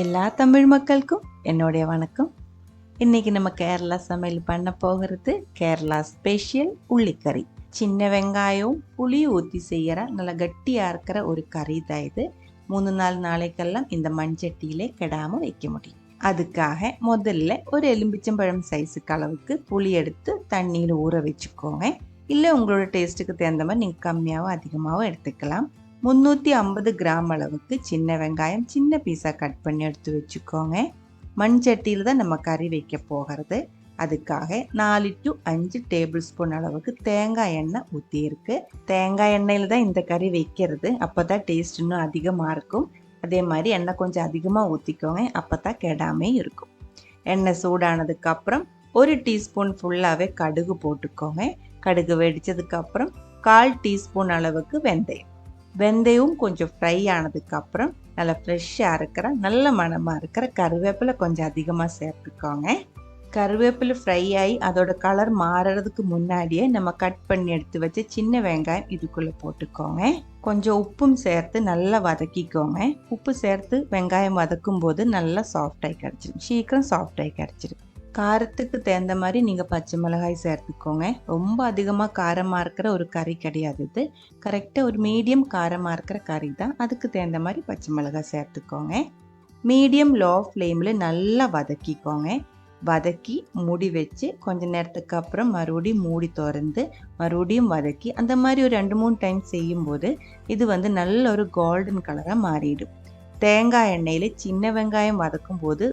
எல்லா தமிழ் மக்களுக்கும் என்னுடைய வணக்கம். இன்னைக்கு நம்ம கேரளா சமையல் பண்ண போகிறது கேரளா ஸ்பெஷல் உள்ளிக்கறி. சின்ன வெங்காயம் புளி ஊற்றி செய்கிற நல்ல கட்டியாக இருக்கிற ஒரு கறி தான் இது. 3-4 நாளைக்கெல்லாம் இந்த மண்சட்டியிலே கெடாமல் வைக்க முடியும். அதுக்காக முதல்ல ஒரு எலும்பிச்சம்பழம் சைஸுக்கு அளவுக்கு புளி எடுத்து தண்ணியில் ஊற வச்சுக்கோங்க. இல்லை உங்களோட டேஸ்ட்டுக்கு தகுந்த மாதிரி நீங்கள் கம்மியாகவும் அதிகமாகவும் எடுத்துக்கலாம். 350 கிராம் அளவுக்கு சின்ன வெங்காயம் சின்ன பீஸாக கட் பண்ணி எடுத்து வச்சுக்கோங்க. மண் சட்டியில் தான் நம்ம கறி வைக்க போகிறது. அதுக்காக 4 to 5 டேபிள் ஸ்பூன் அளவுக்கு தேங்காய் எண்ணெய் ஊற்றியிருக்கு. தேங்காய் எண்ணெயில் தான் இந்த கறி வைக்கிறது. அப்போ தான் டேஸ்ட் இன்னும் அதிகமாக இருக்கும். அதே மாதிரி எண்ணெய் கொஞ்சம் அதிகமாக ஊற்றிக்கோங்க, அப்போ தான் கெடாமே இருக்கும். எண்ணெய் சூடானதுக்கப்புறம் 1 டீஸ்பூன் ஃபுல்லாகவே கடுகு போட்டுக்கோங்க. கடுகு வெடித்ததுக்கப்புறம் 1/4 டீஸ்பூன் அளவுக்கு வெந்தயம் கொஞ்சம் ஃப்ரை ஆனதுக்கப்புறம் நல்லா ஃப்ரெஷ்ஷாக இருக்கிற நல்ல மணமாக இருக்கிற கருவேப்பிலை கொஞ்சம் அதிகமாக சேர்த்துக்கோங்க. கருவேப்பிலை ஃப்ரை ஆகி அதோட கலர் மாறுறதுக்கு முன்னாடியே நம்ம கட் பண்ணி எடுத்து வச்சு சின்ன வெங்காயம் இதுக்குள்ளே போட்டுக்கோங்க. கொஞ்சம் உப்பும் சேர்த்து நல்லா வதக்கிக்கோங்க. உப்பு சேர்த்து வெங்காயம் வதக்கும் போது நல்லா சாஃப்டாகி கிடச்சிடும், சீக்கிரம் சாஃப்டாகி கிடச்சிடும். காரத்துக்கு தகுந்த மாதிரி நீங்கள் பச்சை மிளகாய் சேர்த்துக்கோங்க. ரொம்ப அதிகமாக காரமாக இருக்கிற ஒரு கறி கிடையாது இது. கரெக்டாக ஒரு மீடியம் காரமாக இருக்கிற கறி தான். அதுக்கு தகுந்த மாதிரி பச்சை மிளகாய் சேர்த்துக்கோங்க. மீடியம் லோ ஃப்ளேமில் நல்லா வதக்கிக்கோங்க. வதக்கி மூடி வச்சு கொஞ்ச நேரத்துக்கு அப்புறம் மறுபடியும் மூடி திறந்து மறுபடியும் வதக்கி அந்த மாதிரி ஒரு 2-3 டைம் செய்யும்போது இது நல்ல ஒரு கோல்டன் கலராக மாறிடும். தேங்காய் எண்ணெயில் சின்ன வெங்காயம் வதக்கும் போது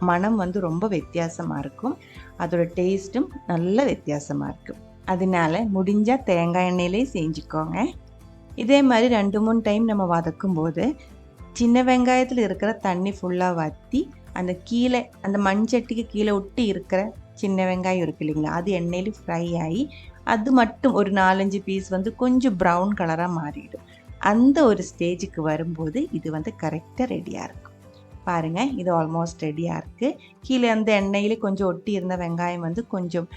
மனம் ரொம்ப வித்தியாசமாக இருக்கும். அதோட டேஸ்ட்டும் நல்ல வித்தியாசமாக இருக்கும். அதனால முடிஞ்சால் தேங்காய் எண்ணெயிலே செஞ்சுக்கோங்க. இதே மாதிரி 2-3 டைம் நம்ம வதக்கும் போது சின்ன வெங்காயத்தில் இருக்கிற தண்ணி ஃபுல்லாக வற்றி அந்த மண்சட்டிக்கு கீழே ஒட்டி இருக்கிற சின்ன வெங்காயம் இருக்கு இல்லைங்களா, அது எண்ணெயில் ஃப்ரை ஆகி அது மட்டும் ஒரு 4-5 பீஸ் கொஞ்சம் ப்ரௌன் கலராக மாறிடும். அந்த ஒரு ஸ்டேஜுக்கு வரும்போது இது கரெக்டாக ரெடியாக இருக்கும். பாருங்கள், இது ஆல்மோஸ்ட் ரெடியாக இருக்குது. கீழே அந்த எண்ணெயில் கொஞ்சம் ஒட்டி இருந்த வெங்காயம் கொஞ்சம்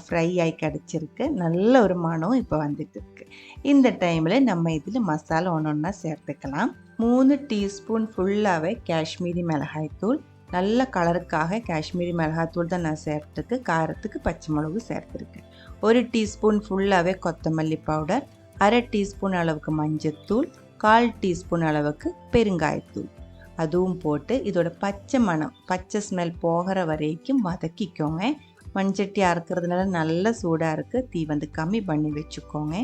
ஃப்ரை ஆகி கிடச்சிருக்கு. நல்ல ஒரு மனம் இப்போ வந்துட்டு இருக்கு. இந்த டைமில் நம்ம இதில் மசாலா ஒன்றா சேர்த்துக்கலாம். 3 டீஸ்பூன் ஃபுல்லாகவே காஷ்மீரி மிளகாய்த்தூள். நல்ல கலருக்காக காஷ்மீரி மிளகாய்த்தூள் தான் நான் சேர்த்துருக்கு. காரத்துக்கு பச்சை மிளகு சேர்த்துருக்கு. 1 டீஸ்பூன் ஃபுல்லாகவே கொத்தமல்லி பவுடர், 1/2 டீஸ்பூன் அளவுக்கு மஞ்சத்தூள், 1/4 டீஸ்பூன் அளவுக்கு பெருங்காயத்தூள் அதுவும் போட்டு இதோட பச்சை ஸ்மெல் போகிற வரைக்கும் வதக்கிக்கோங்க. மண்சட்டி அறுக்கிறதுனால நல்ல சூடாக இருக்குது. தீ கம்மி பண்ணி வச்சுக்கோங்க.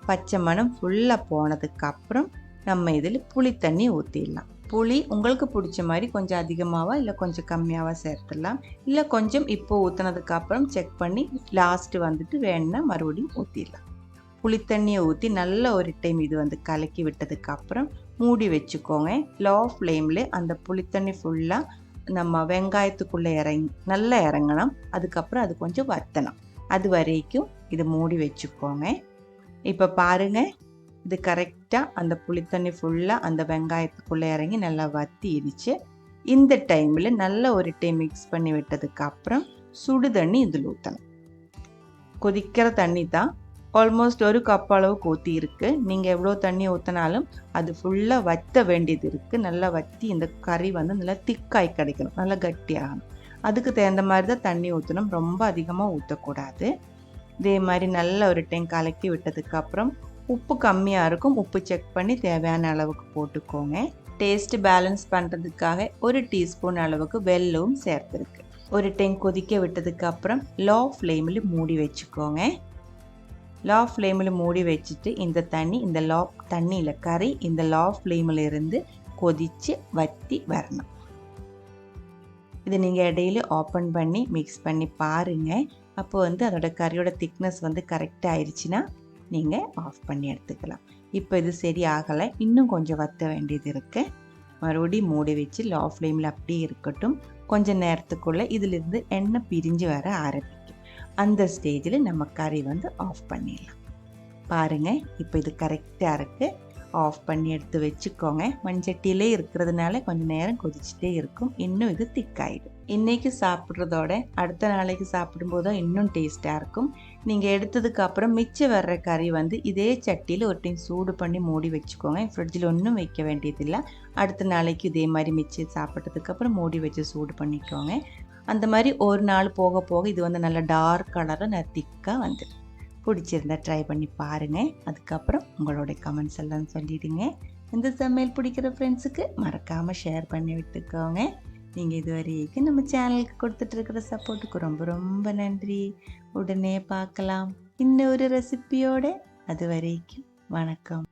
பச்சை மணம் ஃபுல்லாக போனதுக்கப்புறம் நம்ம இதில் புளி தண்ணி ஊற்றிடலாம். புளி உங்களுக்கு பிடிச்ச மாதிரி கொஞ்சம் அதிகமாகவா இல்லை கொஞ்சம் கம்மியாகவா சேர்த்துடலாம். இல்லை கொஞ்சம் இப்போ ஊற்றினதுக்கப்புறம் செக் பண்ணி லாஸ்ட்டு வேணுன்னா மறுபடியும் ஊற்றிடலாம். புளித்தண்ணியை ஊற்றி நல்ல ஒரு டைம் இது கலக்கி விட்டதுக்கப்புறம் மூடி வச்சுக்கோங்க. லோ ஃப்ளேமில் அந்த புளித்தண்ணி ஃபுல்லாக நம்ம வெங்காயத்துக்குள்ளே நல்லா இறங்கணும். அதுக்கப்புறம் அது கொஞ்சம் வற்றணும். அது வரைக்கும் இது மூடி வச்சுக்கோங்க. இப்போ பாருங்கள், இது கரெக்டாக அந்த புளித்தண்ணி ஃபுல்லாக அந்த வெங்காயத்துக்குள்ளே இறங்கி நல்லா வற்றிடுச்சு. இந்த டைமில் நல்ல ஒரு டைம் மிக்ஸ் பண்ணி விட்டதுக்கப்புறம் சுடு தண்ணி இதில் ஊற்றணும். கொதிக்கிற தண்ணி தான். ஆல்மோஸ்ட் 1 கப் அளவுக்கு ஊற்றி இருக்குது. நீங்கள் எவ்வளோ தண்ணி ஊற்றினாலும் அது ஃபுல்லாக வற்ற வேண்டியது இருக்குது. நல்லா வற்றி இந்த கறி நல்லா திக்காய் கிடைக்கணும், நல்லா கட்டியாகணும். அதுக்கு தகுந்த மாதிரி தான் தண்ணி ஊற்றணும். ரொம்ப அதிகமாக ஊற்றக்கூடாது. இதே மாதிரி நல்ல ஒரு டைம் கலக்கி விட்டதுக்கப்புறம் உப்பு கம்மியாக இருக்கும். உப்பு செக் பண்ணி தேவையான அளவுக்கு போட்டுக்கோங்க. டேஸ்ட்டு பேலன்ஸ் பண்ணுறதுக்காக 1 டீஸ்பூன் அளவுக்கு வெல்லமும் சேர்த்துருக்கு. ஒரு டைம் கொதிக்க விட்டதுக்கப்புறம் லோ ஃப்ளேமில் மூடி வச்சுக்கோங்க. லோ ஃப்ளேமில் மூடி வச்சுட்டு இந்த தண்ணியில் கறி இந்த லோ ஃப்ளேமில் இருந்து கொதித்து வற்றி வரணும். இதை நீங்கள் இடையில ஓப்பன் பண்ணி மிக்ஸ் பண்ணி பாருங்கள். அப்போ அதோட கறியோட திக்னஸ் கரெக்டாக ஆயிடுச்சுன்னா நீங்கள் ஆஃப் பண்ணி எடுத்துக்கலாம். இப்போ இது சரி ஆகலை, இன்னும் கொஞ்சம் வற்ற வேண்டியது இருக்குது. மறுபடியும் மூடி வச்சு லோ ஃப்ளேமில் அப்படியே இருக்கட்டும். கொஞ்சம் நேரத்துக்குள்ளே இதிலிருந்து எண்ணெய் பிரிஞ்சு வர ஆரம்பிக்கும். அந்த ஸ்டேஜில் நம்ம கறி ஆஃப் பண்ணிடலாம். பாருங்கள், இப்போ இது கரெக்டாக இருக்குது. ஆஃப் பண்ணி எடுத்து வச்சுக்கோங்க. மண்சட்டியிலே இருக்கிறதுனால கொஞ்சம் நேரம் கொதிச்சுட்டே இருக்கும். இன்னும் இது திக்காயிடும். இன்றைக்கி சாப்பிட்றதோட அடுத்த நாளைக்கு சாப்பிடும்போது இன்னும் டேஸ்ட்டாக இருக்கும். நீங்கள் எடுத்ததுக்கப்புறம் மிச்சம் வர்ற கறி வந்து இதே சட்டியில் ஒரு டைம் சூடு பண்ணி மூடி வச்சுக்கோங்க. ஃப்ரிட்ஜில் ஒன்றும் வைக்க வேண்டியதில்லை. அடுத்த நாளைக்கு இதே மாதிரி மிச்சம் சாப்பிட்டதுக்கப்புறம் மூடி வச்சு சூடு பண்ணிக்கோங்க. அந்த மாதிரி ஒரு நாள் போக போக இது வந்து நல்ல டார்க் கலரில் திக்காக வந்துடும். பிடிச்சிருந்தா ட்ரை பண்ணி பாருங்கள். அதுக்கப்புறம் உங்களோட கமெண்ட்ஸ் எல்லாம் சொல்லிடுங்க. இந்த சமையல் பிடிக்கிற ஃப்ரெண்ட்ஸுக்கு மறக்காமல் ஷேர் பண்ணி விட்டுக்கோங்க. நீங்கள் இது வரைக்கும் நம்ம சேனலுக்கு கொடுத்துட்ருக்கிற சப்போர்ட்டுக்கு ரொம்ப ரொம்ப நன்றி. உடனே பார்க்கலாம் இன்னொரு ரெசிபியோட. அது வரைக்கும் வணக்கம்.